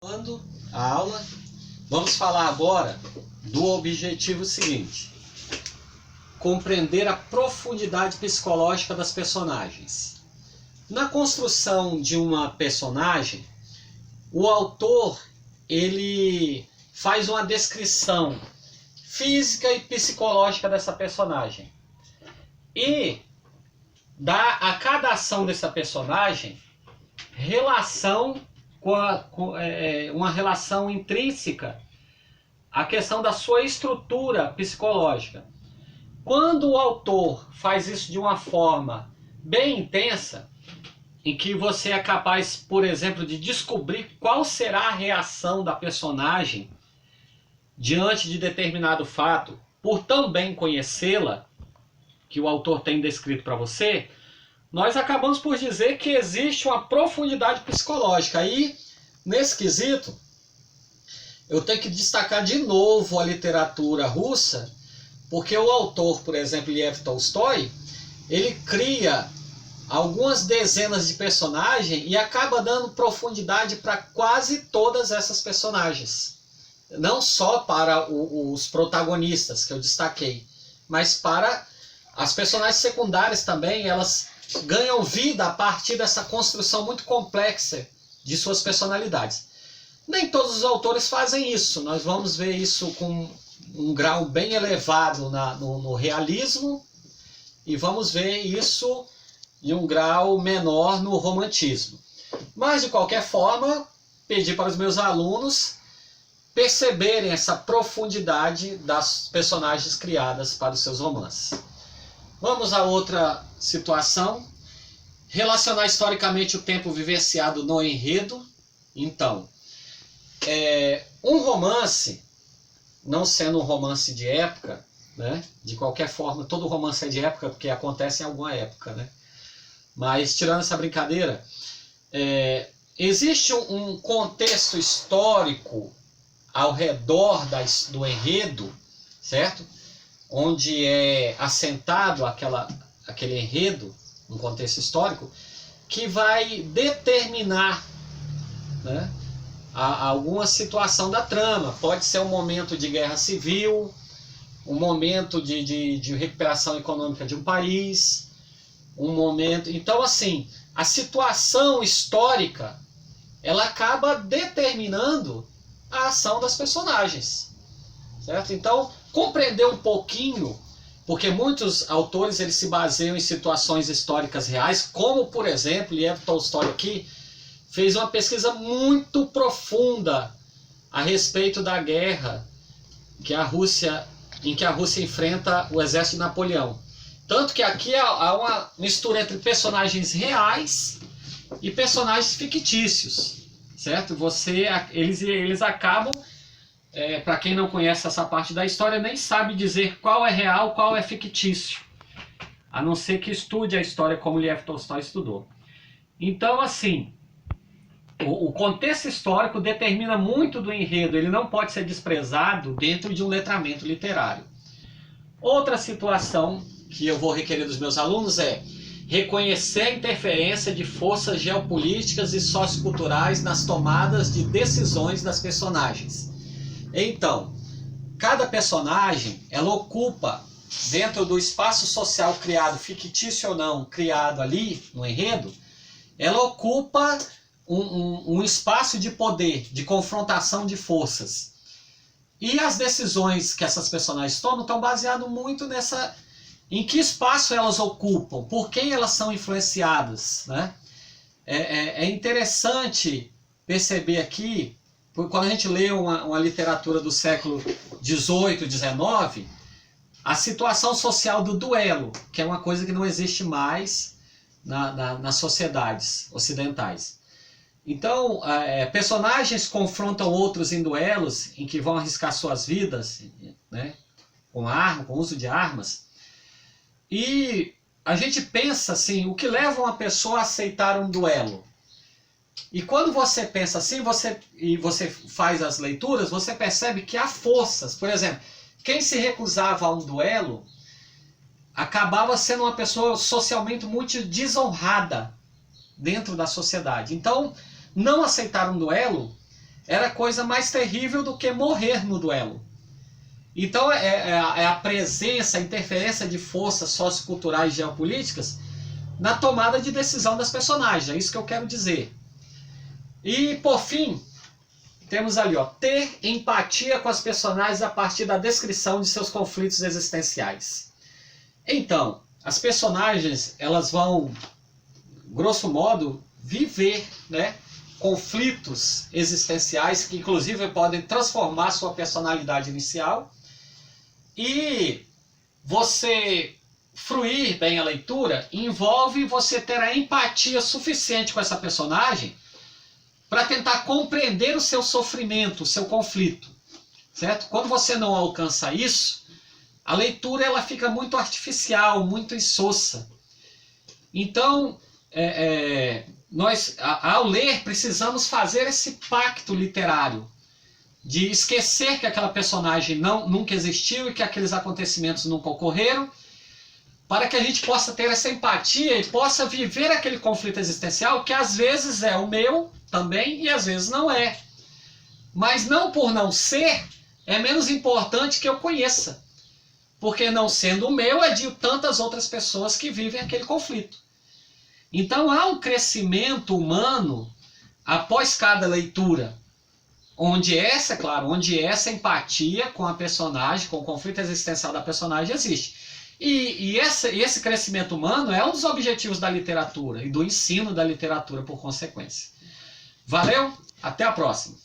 A aula, vamos falar agora do objetivo seguinte: compreender a profundidade psicológica das personagens. Na construção de uma personagem, o autor ele faz uma descrição física e psicológica dessa personagem e dá a cada ação dessa personagem relação uma relação intrínseca à questão da sua estrutura psicológica. Quando o autor faz isso de uma forma bem intensa, em que você é capaz, por exemplo, de descobrir qual será a reação da personagem diante de determinado fato, por tão bem conhecê-la, que o autor tem descrito para você, nós acabamos por dizer que existe uma profundidade psicológica. E, nesse quesito, eu tenho que destacar de novo a literatura russa, porque o autor, por exemplo, Lev Tolstói, ele cria algumas dezenas de personagens e acaba dando profundidade para quase todas essas personagens. Não só para os protagonistas, que eu destaquei, mas para as personagens secundárias também. Elas ganham vida a partir dessa construção muito complexa de suas personalidades. Nem todos os autores fazem isso. Nós vamos ver isso com um grau bem elevado no realismo, e vamos ver isso em um grau menor no romantismo. Mas, de qualquer forma, pedi para os meus alunos perceberem essa profundidade das personagens criadas para os seus romances. Vamos a outra situação. Relacionar historicamente o tempo vivenciado no enredo. Então, um romance, não sendo um romance de época, né? De qualquer forma, todo romance é de época porque acontece em alguma época, né? Mas, tirando essa brincadeira, existe um contexto histórico ao redor do enredo, certo? Onde é assentado aquele enredo, um contexto histórico, que vai determinar, né, alguma situação da trama. Pode ser um momento de guerra civil, um momento de recuperação econômica de um país, um momento... Então, assim, a situação histórica, ela acaba determinando a ação das personagens, certo? Então, compreender um pouquinho, porque muitos autores eles se baseiam em situações históricas reais, como, por exemplo, Lev Tolstói aqui fez uma pesquisa muito profunda a respeito da guerra em que a Rússia enfrenta o exército de Napoleão. Tanto que aqui há uma mistura entre personagens reais e personagens fictícios, certo? Eles acabam, para quem não conhece essa parte da história, nem sabe dizer qual é real, qual é fictício, a não ser que estude a história como Lev Tolstói estudou. Então, assim, o contexto histórico determina muito do enredo, ele não pode ser desprezado dentro de um letramento literário. Outra situação que eu vou requerer dos meus alunos é reconhecer a interferência de forças geopolíticas e socioculturais nas tomadas de decisões das personagens. Então, cada personagem, ela ocupa, dentro do espaço social criado, fictício ou não, criado ali no enredo, ela ocupa um espaço de poder, de confrontação de forças. E as decisões que essas personagens tomam estão baseadas muito em que espaço elas ocupam, por quem elas são influenciadas, né? É interessante perceber aqui, quando a gente lê uma literatura do século XVIII, XIX, a situação social do duelo, que é uma coisa que não existe mais nas sociedades ocidentais. Então, personagens confrontam outros em duelos, em que vão arriscar suas vidas, né, com uso de armas. E a gente pensa assim, o que leva uma pessoa a aceitar um duelo? E quando você pensa assim, você faz as leituras, você percebe que há forças. Por exemplo, quem se recusava a um duelo acabava sendo uma pessoa socialmente muito desonrada dentro da sociedade. Então, não aceitar um duelo era coisa mais terrível do que morrer no duelo. Então é a presença, a interferência de forças socioculturais e geopolíticas na tomada de decisão das personagens, é isso que eu quero dizer. E por fim, temos ali, ó, ter empatia com as personagens a partir da descrição de seus conflitos existenciais. Então, as personagens, elas vão, grosso modo, viver, né, conflitos existenciais que inclusive podem transformar sua personalidade inicial. E você fruir bem a leitura envolve você ter a empatia suficiente com essa personagem para tentar compreender o seu sofrimento, o seu conflito, certo? Quando você não alcança isso, a leitura ela fica muito artificial, muito insossa. Então, nós, ao ler, precisamos fazer esse pacto literário de esquecer que aquela personagem nunca existiu e que aqueles acontecimentos nunca ocorreram, para que a gente possa ter essa empatia e possa viver aquele conflito existencial que às vezes é o meu também e às vezes não é. Mas não por não ser, é menos importante que eu conheça. Porque não sendo o meu, é de tantas outras pessoas que vivem aquele conflito. Então há um crescimento humano após cada leitura, onde essa empatia com a personagem, com o conflito existencial da personagem existe. E esse crescimento humano é um dos objetivos da literatura e do ensino da literatura por consequência. Valeu? Até a próxima!